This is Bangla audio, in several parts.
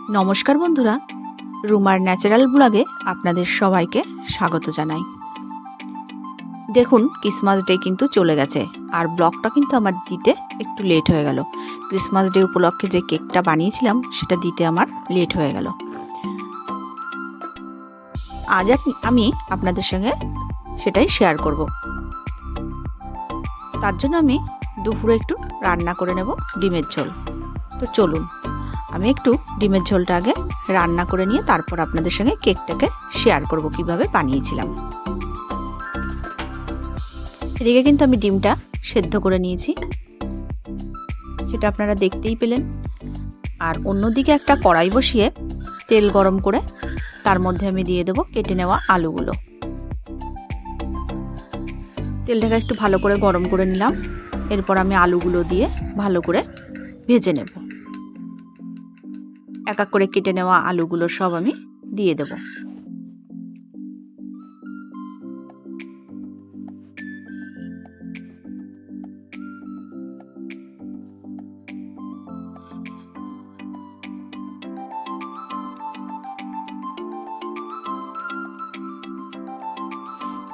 নমস্কার বন্ধুরা, রুমার ন্যাচারাল ব্লগে আপনাদের সবাইকে স্বাগত জানাই। দেখুন, ক্রিসমাস ডে কিন্তু চলে গেছে আর ব্লগটা কিন্তু আমার দিতে একটু লেট হয়ে গেল। ক্রিসমাস ডে উপলক্ষে যে কেকটা বানিয়েছিলাম সেটা দিতে আমার লেট হয়ে গেল। আজ আমি আপনাদের সঙ্গে সেটাই শেয়ার করব। তার জন্য আমি দুপুরে একটু রান্না করে নেব ডিমের ঝোল। তো চলুন, আমি একটু ডিমের ঝোলটা আগে রান্না করে নিয়ে তারপর আপনাদের সঙ্গে কেকটাকে শেয়ার করব কিভাবে বানিয়েছিলাম। এদিকে কিন্তু আমি ডিমটা সেদ্ধ করে নিয়েছি, সেটা আপনারা দেখতেই পেলেন। আর অন্যদিকে একটা কড়াই বসিয়ে তেল গরম করে তার মধ্যে আমি দিয়ে দেবো কেটে নেওয়া আলুগুলো। তেলটাকে একটু ভালো করে গরম করে নিলাম। এরপর আমি আলুগুলো দিয়ে ভালো করে ভেজে নেব। এক এক করে কেটে নেওয়া আলুগুলো সব আমি দিয়ে দেব।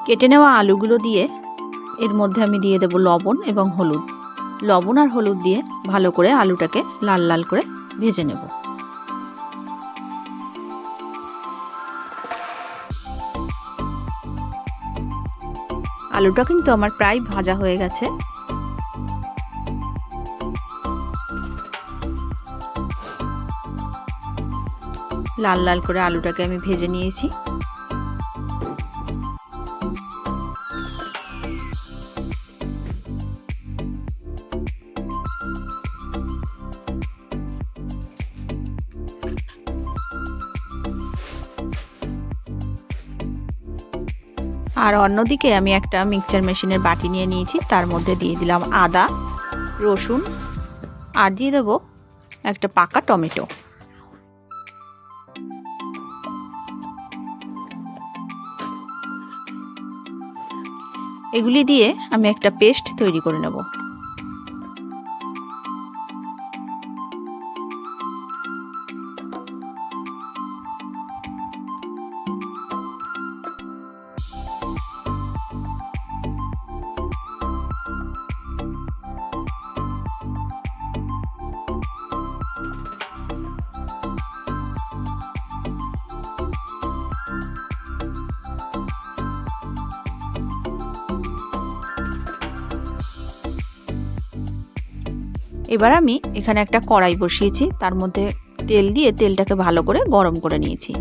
কেটে নেওয়া আলুগুলো দিয়ে এর মধ্যে আমি দিয়ে দেব লবণ এবং হলুদ। লবণ আর হলুদ দিয়ে ভালো করে আলুটাকে লাল লাল করে ভেজে নেব। আলুটা কিন্তু আমার প্রায় ভাজা হয়ে গেছে। লাল লাল করে আলুটাকে আমি ভেজে নিয়েছি। আর অন্যদিকে আমি একটা মিক্সচার মেশিনের বাটি নিয়ে নিয়েছি, তার মধ্যে দিয়ে দিলাম আদা, রসুন আর দিয়ে দেবো একটা পাকা টমেটো। এগুলি দিয়ে আমি একটা পেস্ট তৈরি করে নেব। এবার আমি এখানে একটা কড়াই বসিয়েছি, তার মধ্যে তেল দিয়ে তেলটাকে ভালো করে গরম করে নিয়েছি।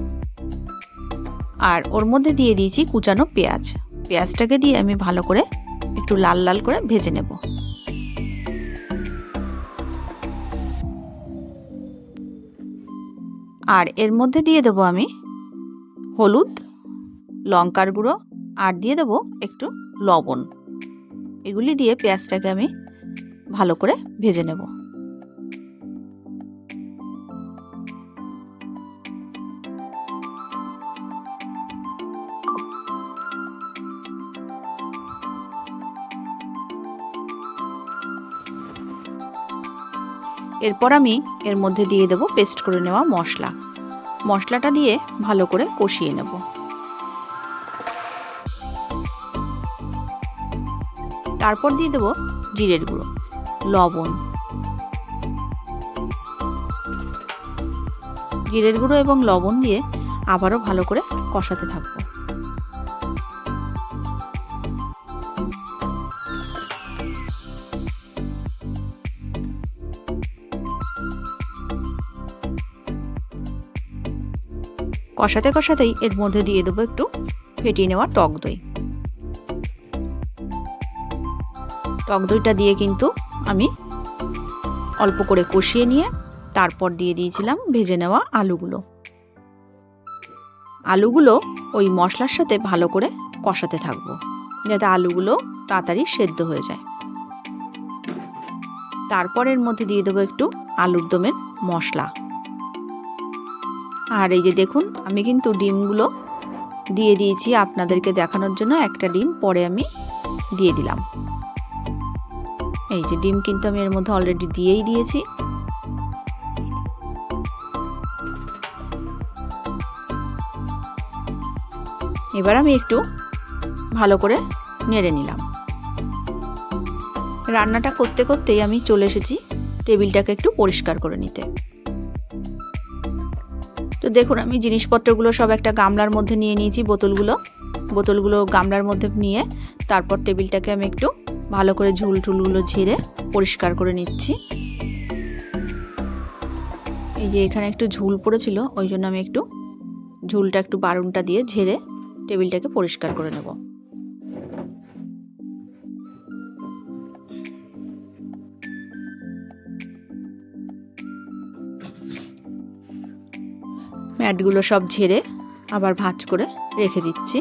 আর ওর মধ্যে দিয়ে দিয়েছি কুচানো পেঁয়াজ। পেঁয়াজটাকে দিয়ে আমি ভালো করে একটু লাল লাল করে ভেজে নেব। আর এর মধ্যে দিয়ে দেবো আমি হলুদ, লঙ্কার গুঁড়ো আর দিয়ে দেবো একটু লবণ। এগুলি দিয়ে পেঁয়াজটাকে আমি ভালো করে ভেজে নেব। এরপর আমি এর মধ্যে দিয়ে দেব পেস্ট করে নেওয়া মশলা। মশলাটা দিয়ে ভালো করে কষিয়ে নেব। তারপর দিয়ে দেব জিরের গুঁড়ো, লবণ, জিরের গুঁড়ো এবং লবণ দিয়ে আবারও ভালো করে কষাতে থাকবো। কষাতে কষাতেই এর মধ্যে দিয়ে দেবো একটু ফেটিয়ে নেওয়া টক দই। টক দইটা দিয়ে কিন্তু আমি অল্প করে কষিয়ে নিয়ে তারপর দিয়ে দিয়েছিলাম ভেজে নেওয়া আলুগুলো। আলুগুলো ওই মশলার সাথে ভালো করে কষাতে থাকবো, যাতে আলুগুলো তাড়াতাড়ি সেদ্ধ হয়ে যায়। তারপর এর মধ্যে দিয়ে দেবো একটু আলুর দমের মশলা। আর এই যে দেখুন, আমি কিন্তু ডিমগুলো দিয়ে দিয়েছি আপনাদেরকে দেখানোর জন্য। একটা ডিম পরে আমি দিয়ে দিলাম। এই যে ডিম কিন্তু আমি এর মধ্যে অলরেডি দিয়েই দিয়েছি। এবার আমি একটু ভালো করে নেড়ে নিলাম। রান্নাটা করতে করতেই আমি চলে এসেছি টেবিলটাকে একটু পরিষ্কার করে নিতে। তো দেখুন আমি জিনিসপত্রগুলো সব একটা গামলার মধ্যে নিয়ে নিয়েছি। বোতলগুলো গামলার মধ্যে নিয়ে তারপর টেবিলটাকে আমি একটু ভালো করে ঝুলটুলগুলো ঝেড়ে পরিষ্কার করে নিচ্ছি। এই যে এখানে একটু ঝুল পড়েছিল, ওই জন্য আমি একটু ঝুলটা একটু বারুনটা দিয়ে ঝেড়ে টেবিলটাকে পরিষ্কার করে নেব। ম্যাটগুলো সব ঝেড়ে আবার ভাঁজ করে রেখে দিচ্ছি।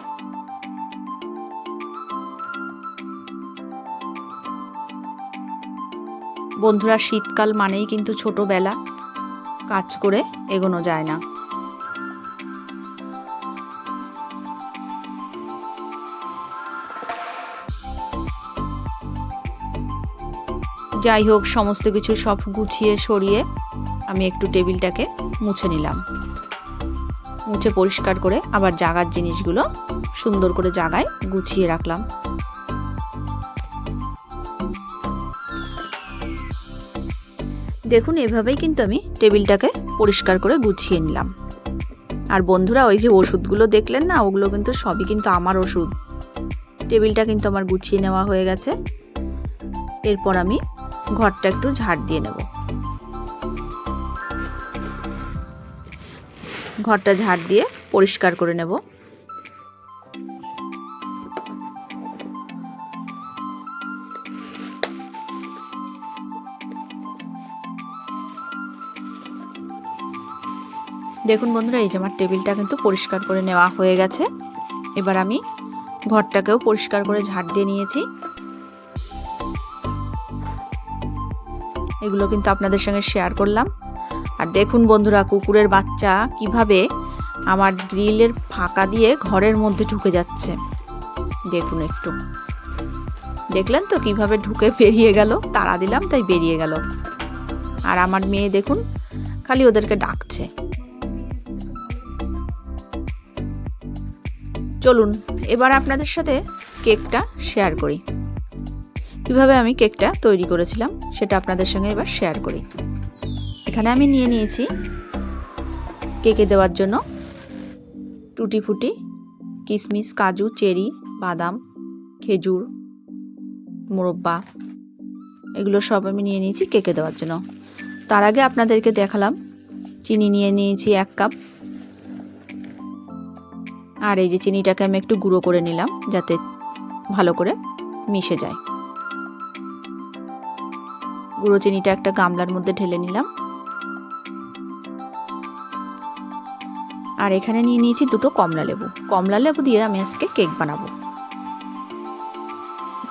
বন্ধুরা, শীতকাল মানেই কিন্তু ছোটবেলা, কাজ করে এগোনো যায় না। যাই হোক, সমস্ত কিছু সব গুছিয়ে সরিয়ে আমি একটু টেবিলটাকে মুছে নিলাম। মুছে পরিষ্কার করে আবার জাগার জিনিসগুলো সুন্দর করে জায়গায় গুছিয়ে রাখলাম। দেখুন এভাবেই কিন্তু আমি টেবিলটাকে পরিষ্কার করে গুছিয়ে নিলাম। আর বন্ধুরা, ওই যে ওষুধগুলো দেখলেন না, ওগুলো কিন্তু সবই কিন্তু আমার ওষুধ। টেবিলটা কিন্তু আমার গুছিয়ে নেওয়া হয়ে গেছে। এরপর আমি ঘরটা একটু ঝাড় দিয়ে নেব। ঘরটা ঝাড় দিয়ে পরিষ্কার করে নেব। দেখুন বন্ধুরা, এই যে আমার টেবিলটা কিন্তু পরিষ্কার করে নেওয়া হয়ে গেছে। এবার আমি ঘরটাকেও পরিষ্কার করে ঝাড় দিয়ে নিয়েছি। এগুলো কিন্তু আপনাদের সঙ্গে শেয়ার করলাম। আর দেখুন বন্ধুরা, কুকুরের বাচ্চা কিভাবে আমার গ্রিলের ফাঁকা দিয়ে ঘরের মধ্যে ঢুকে যাচ্ছে। দেখুন, একটু দেখলেন তো কিভাবে ঢুকে বেরিয়ে গেল। তাড়া দিলাম তাই বেরিয়ে গেল। আর আমার মেয়ে দেখুন খালি ওদেরকে ডাকছে। চলুন এবার আপনাদের সাথে কেকটা শেয়ার করি। কিভাবে আমি কেকটা তৈরি করেছিলাম সেটা আপনাদের সঙ্গে এবার শেয়ার করি। এখানে আমি নিয়ে নিয়েছি কেকে দেওয়ার জন্য টুটি ফুটি, কিশমিশ, কাজু, চেরি, বাদাম, খেজুর, মোরব্বা, এগুলো সব আমি নিয়ে নিয়েছি কেকে দেওয়ার জন্য। তার আগে আপনাদেরকে দেখালাম চিনি নিয়ে নিয়েছি 1 কাপ। আর এই যে চিনিটাকে আমি একটু গুঁড়ো করে নিলাম যাতে ভালো করে মিশে যায়। গুঁড়ো চিনিটা একটা গামলার মধ্যে ঢেলে নিলাম। আর এখানে নিয়ে নিয়েছি 2টো কমলা লেবু। কমলা লেবু দিয়ে আমি আজকে কেক বানাবো।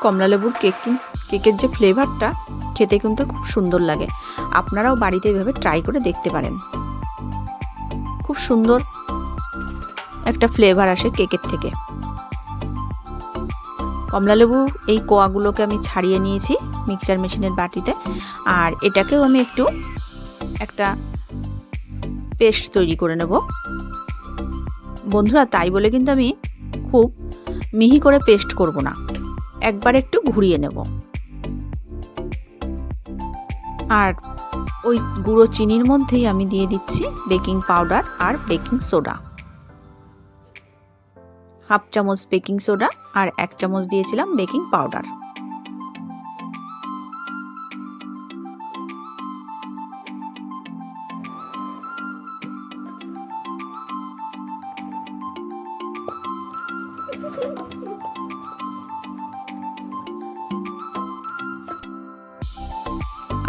কমলা লেবুর কেকের যে ফ্লেভারটা খেতে কিন্তু খুব সুন্দর লাগে। আপনারাও বাড়িতে এভাবে ট্রাই করে দেখতে পারেন। খুব সুন্দর একটা ফ্লেভার আসে কেকের থেকে। কমলালেবু এই কোয়াগুলোকে আমি ছাড়িয়ে নিয়েছি মিক্সচার মেশিনের বাটিতে। আর এটাকেও আমি একটা পেস্ট তৈরি করে নেব। বন্ধুরা, তাই বলে কিন্তু আমি খুব মিহি করে পেস্ট করব না, একবার একটু ঘুরিয়ে নেব। আর ওই গুঁড়ো চিনির মধ্যেই আমি দিয়ে দিচ্ছি বেকিং পাউডার আর বেকিং সোডা। 1/2 চামচ বেকিং সোডা আর 1 চামচ দিয়েছিলাম বেকিং পাউডার।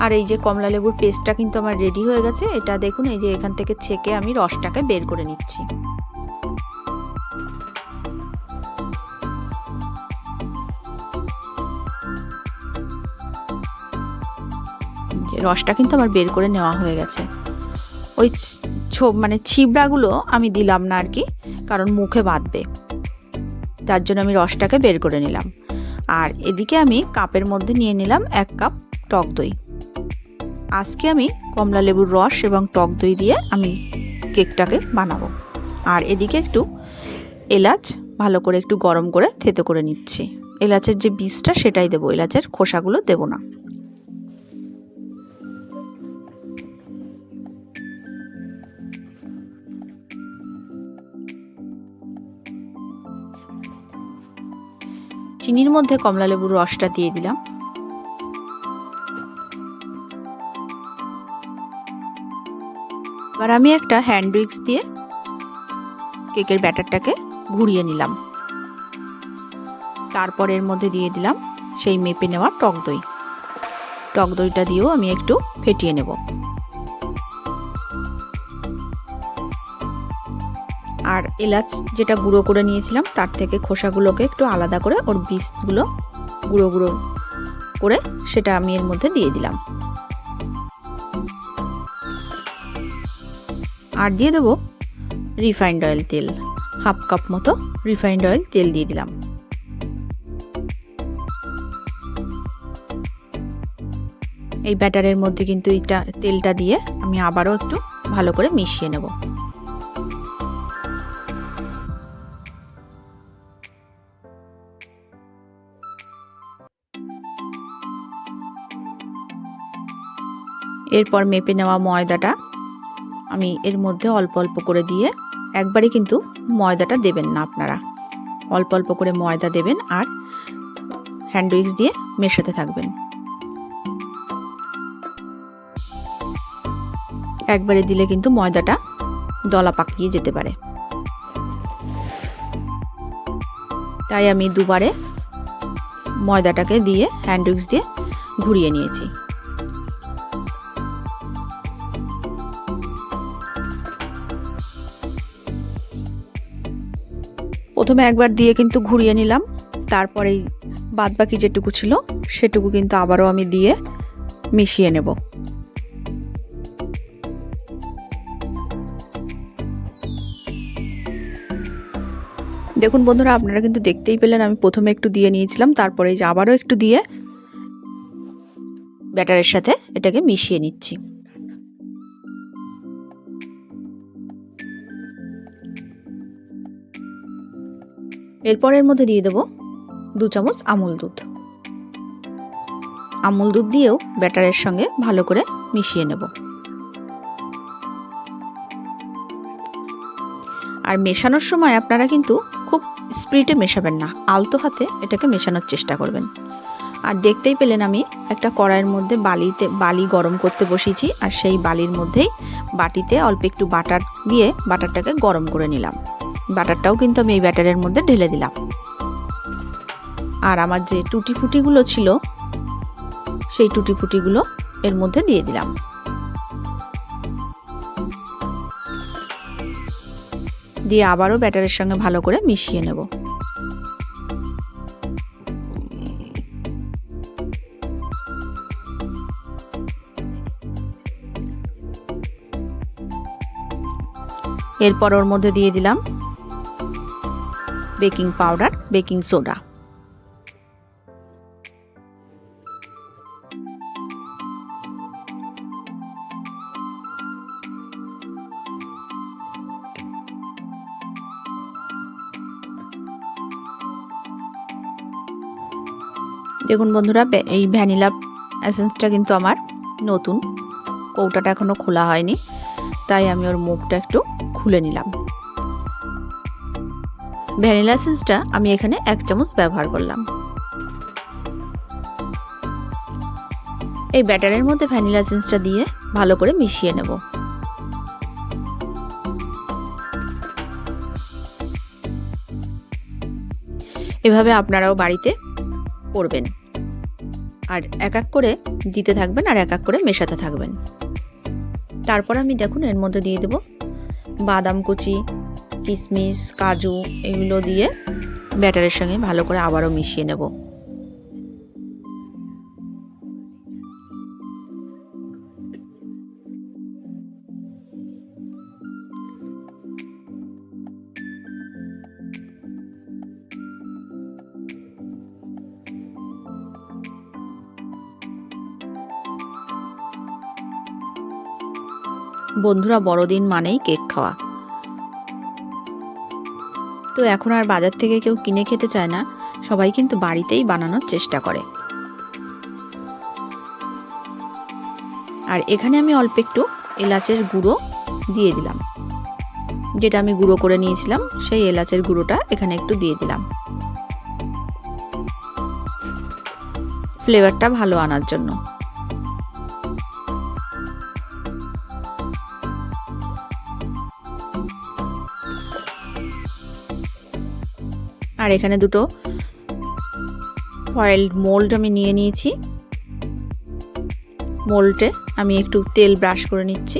আর এই যে কমলা লেবুর পেস্টটা কিন্তু আমার রেডি হয়ে গেছে। এটা দেখুন, এই যে এখান থেকে ছেঁকে আমি রসটাকে বের করে নিচ্ছি। রসটা কিন্তু আমার বের করে নেওয়া হয়ে গেছে। ওই ছিবড়াগুলো আমি দিলাম না আর কি, কারণ মুখে বাঁধবে, তার জন্য আমি রসটাকে বের করে নিলাম। আর এদিকে আমি কাপের মধ্যে নিয়ে নিলাম 1 কাপ টক দই। আজকে আমি কমলা লেবুর রস এবং টক দই দিয়ে আমি কেকটাকে বানাবো। আর এদিকে একটু এলাচ ভালো করে একটু গরম করে থেতো করে নিচ্ছি। এলাচের যে বীজটা সেটাই দেবো, এলাচের খোসাগুলো দেব না। চিনির মধ্যে কমলা লেবুর রসটা দিয়ে দিলাম। এবার আমি একটা হ্যান্ড উইক্স দিয়ে কেকের ব্যাটারটাকে ঘুরিয়ে নিলাম। তারপর এর মধ্যে দিয়ে দিলাম সেই মেপে নেওয়া টক দই। টক দইটা দিয়েও আমি একটু ফেটিয়ে নেব। আর এলাচ যেটা গুঁড়ো করে নিয়েছিলাম তার থেকে খোসাগুলোকে একটু আলাদা করে ওর বীজগুলো গুঁড়ো গুঁড়ো করে সেটা আমি এর মধ্যে দিয়ে দিলাম। আর দিয়ে দেবো রিফাইন্ড অয়েল তেল, হাফ কাপ মতো রিফাইন্ড অয়েল তেল দিয়ে দিলাম। এই ব্যাটারের মধ্যে কিন্তু এটা তেলটা দিয়ে আমি আবারও একটু ভালো করে মিশিয়ে নেব। এরপর মেপে নেওয়া ময়দাটা আমি এর মধ্যে অল্প অল্প করে দিয়ে, একবারে কিন্তু ময়দাটা দেবেন না আপনারা, অল্প অল্প করে ময়দা দেবেন আর হ্যান্ড উইক্স দিয়ে মেশাতে থাকবেন। একবারে দিলে কিন্তু ময়দাটা দলা পাকিয়ে যেতে পারে, তাই আমি দুবারে ময়দাটাকে দিয়ে হ্যান্ড উইক্স দিয়ে ঘুরিয়ে নিয়েছি। প্রথমে একবার দিয়ে কিন্তু ঘুরিয়ে নিলাম, তারপরে বাদবাকি যেটুকু ছিল সেটুকু কিন্তু আবারও আমি দিয়ে মিশিয়ে নেব। দেখুন বন্ধুরা, আপনারা কিন্তু দেখতেই পেলেন আমি প্রথমে একটু দিয়ে নিয়েছিলাম, তারপরে যে আবারও একটু দিয়ে ব্যাটারের সাথে এটাকে মিশিয়ে নিচ্ছি। এরপর এর মধ্যে দিয়ে দেব 2 চামচ আমুল দুধ। আমুল দুধ দিয়েও ব্যাটারের সঙ্গে ভালো করে মিশিয়ে নেব। আর মেশানোর সময় আপনারা কিন্তু খুব স্পিডে মেশাবেন না, আলতো হাতে এটাকে মেশানোর চেষ্টা করবেন। আর দেখতেই পেলেন আমি একটা কড়াইয়ের মধ্যে বালি গরম করতে বসিয়েছি, আর সেই বালির মধ্যেই বাটিতে অল্প একটু বাটার দিয়ে বাটারটাকে গরম করে নিলাম। বাটারটাও কিন্তু আমি এই ব্যাটারের মধ্যে ঢেলে দিলাম। আর আমার যে টুটি ফুটিগুলো ছিল সেই টুটি ফুটিগুলো এর মধ্যে দিয়ে দিলাম। দিয়ে আবারও ব্যাটারের সঙ্গে ভালো করে মিশিয়ে নেব। এরপর ওর মধ্যে দিয়ে দিলাম বেকিং পাউডার, বেকিং সোডা। দেখুন বন্ধুরা, এই ভ্যানিলা এসেন্সটা কিন্তু আমার নতুন, কৌটাটা এখনো খোলা হয়নি, তাই আমি ওর মুখটা একটু খুলে নিলাম। ভ্যানিলা এসেন্সটা আমি এখানে 1 চামচ ব্যবহার করলাম। এই ব্যাটারের মধ্যে ভ্যানিলা এসেন্সটা দিয়ে ভালো করে মিশিয়ে নেব। এভাবে আপনারাও বাড়িতে করবেন, আর এক এক করে দিতে থাকবেন আর এক এক করে মেশাতে থাকবেন। তারপর আমি দেখুন এর মধ্যে দিয়ে দেব বাদাম কুচি, কিশমিশ, কাজু, এগুলো দিয়ে ব্যাটারের সঙ্গে ভালো করে আবারও মিশিয়ে নেব। বন্ধুরা, বড়দিন মানেই কেক খাওয়া। তো এখন আর বাজার থেকে কেউ কিনে খেতে চায় না, সবাই কিন্তু বাড়িতেই বানানোর চেষ্টা করে। আর এখানে আমি অল্প একটু এলাচের গুঁড়ো দিয়ে দিলাম, যেটা আমি গুঁড়ো করে নিয়েছিলাম সেই এলাচের গুঁড়োটা এখানে একটু দিয়ে দিলাম, ফ্লেভারটা ভালো আনার জন্য। আর এখানে দুটো ফয়েল মোল্ড আমি নিয়ে নিয়েছি। মোল্ডে আমি একটু তেল ব্রাশ করে নিচ্ছি।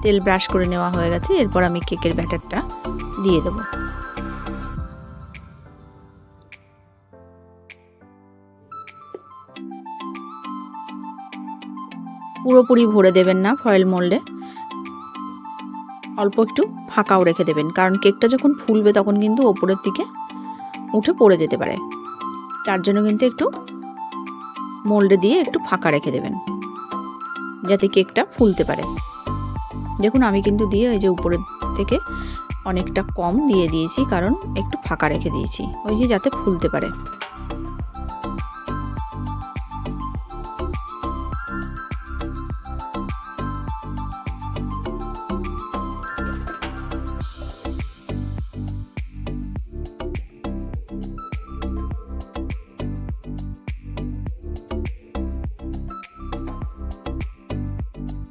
তেল ব্রাশ করে নেওয়া হয়ে গেছে, এরপর আমি কেকের ব্যাটারটা দিয়ে দেব। পুরোপুরি ভরে দেবেন না ফয়েল মোল্ডে, অল্প একটু ফাঁকাও রেখে দেবেন, কারণ কেকটা যখন ফুলবে তখন কিন্তু ওপরের দিকে উঠে পড়ে যেতে পারে। তার জন্য কিন্তু একটু মোল্ডে দিয়ে একটু ফাঁকা রেখে দেবেন, যাতে কেকটা ফুলতে পারে। দেখুন আমি কিন্তু দিয়ে ওই যে উপরের থেকে অনেকটা কম দিয়ে দিয়েছি, কারণ একটু ফাঁকা রেখে দিয়েছি, ওই যে যাতে ফুলতে পারে।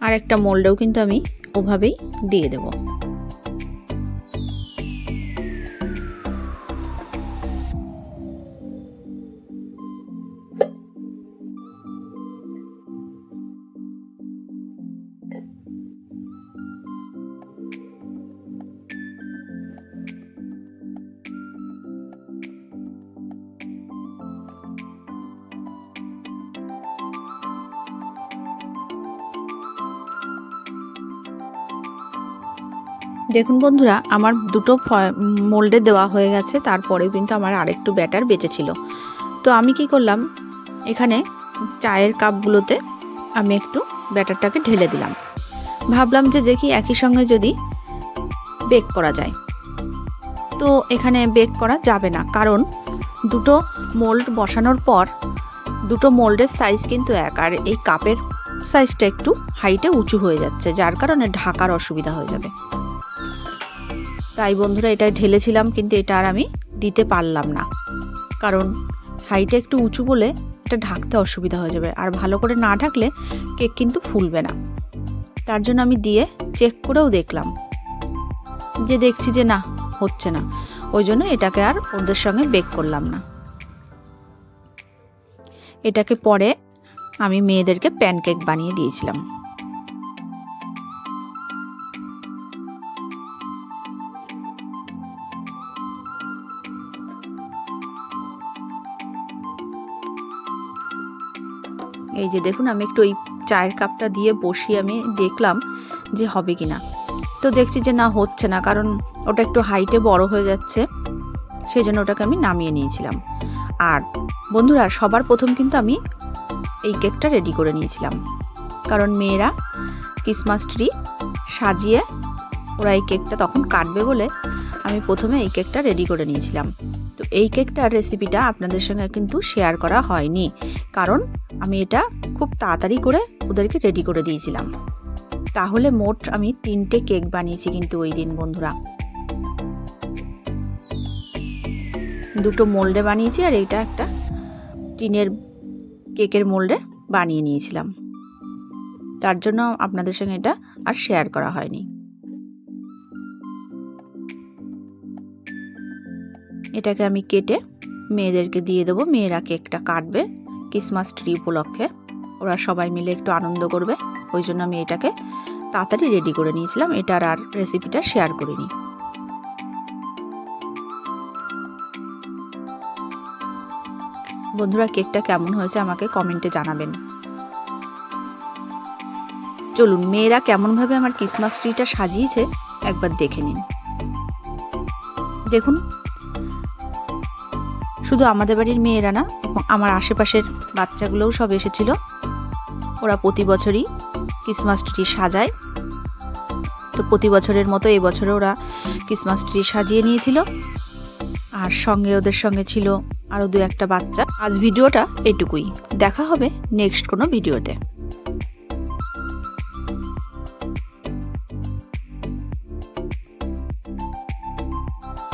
আর একটা মোল্ডেও কিন্তু আমি ওভাবেই দিয়ে দেব। দেখুন বন্ধুরা, আমার দুটো মোল্ডে দেওয়া হয়ে গেছে, তারপরেও কিন্তু আমার আরেকটু ব্যাটার বেঁচে ছিল। তো আমি কি করলাম, এখানে চায়ের কাপগুলোতে আমি একটু ব্যাটারটাকে ঢেলে দিলাম। ভাবলাম যে দেখি একই সঙ্গে যদি বেক করা যায়। তো এখানে বেক করা যাবে না, কারণ দুটো মোল্ড বসানোর পর দুটো মোল্ডের সাইজ কিন্তু এক, আর এই কাপের সাইজটা একটু হাইটে উঁচু হয়ে যাচ্ছে, যার কারণে ঢাকার অসুবিধা হয়ে যাবে। তাই বন্ধুরা এটা ঢেলেছিলাম, কিন্তু এটা আর আমি দিতে পারলাম না, কারণ হাইটে একটু উঁচু বলে এটা ঢাকতে অসুবিধা হয়ে যাবে, আর ভালো করে না ঢাকলে কেক কিন্তু ফুলবে না। তার জন্য আমি দিয়ে চেক করেও দেখলাম, যে দেখছি যে না হচ্ছে না, ওই জন্য এটাকে আর ওদের সঙ্গে বেক করলাম না। এটাকে পরে আমি মেয়েদেরকে প্যানকেক বানিয়ে দিয়েছিলাম। এই যে দেখুন, আমি একটু ওই চায়ের কাপটা দিয়ে বসিয়ে আমি দেখলাম যে হবে কি না। তো দেখছি যে না হচ্ছে না, কারণ ওটা একটু হাইটে বড় হয়ে যাচ্ছে, সেই জন্য ওটাকে আমি নামিয়ে নিয়েছিলাম। আর বন্ধুরা, সবার প্রথম কিন্তু আমি এই কেকটা রেডি করে নিয়েছিলাম, কারণ মেয়েরা ক্রিসমাস ট্রি সাজিয়ে ওরা এই কেকটা তখন কাটবে বলে আমি প্রথমে এই কেকটা রেডি করে নিয়েছিলাম। তো এই কেকটার রেসিপিটা আপনাদের সঙ্গে কিন্তু শেয়ার করা হয়নি, কারণ আমি এটা খুব তাড়াতাড়ি করে ওদেরকে রেডি করে দিয়েছিলাম। তাহলে মোট আমি 3টে কেক বানিয়েছি কিন্তু ওই দিন বন্ধুরা। 2টো মোল্ডে বানিয়েছি, আর এইটা একটা টিনের কেকের মোল্ডে বানিয়ে নিয়েছিলাম। তার জন্য আপনাদের সঙ্গে এটা আর শেয়ার করা হয়নি। এটাকে আমি কেটে মেয়েদেরকে দিয়ে দেবো, মেয়েরা কেকটা কাটবে ক্রিসমাস ট্রি উপলক্ষে, ওরা সবাই মিলে একটু আনন্দ করবে, ওই জন্য আমি এটাকে তাড়াতাড়ি রেডি করে নিয়েছিলাম, এটার আর রেসিপিটা শেয়ার করিনি। বন্ধুরা, কেকটা কেমন হয়েছে আমাকে কমেন্টে জানাবেন। চলুন, মেয়েরা কেমনভাবে আমার ক্রিসমাস ট্রিটা সাজিয়েছে একবার দেখে নিন। দেখুন, শুধু আমাদের বাড়ির মেয়েরা না, আমার আশেপাশের বাচ্চাগুলোও সব এসেছিল। ওরা প্রতি বছরই ক্রিসমাস ট্রি সাজায়, তো প্রতি বছরের মতো এবছরে ওরা ক্রিসমাস ট্রি সাজিয়ে নিয়েছিল, আর সঙ্গে ওদের সঙ্গে ছিল আরও 2-1টা বাচ্চা। আজ ভিডিওটা এটুকুই, দেখা হবে নেক্সট কোনো ভিডিওতে।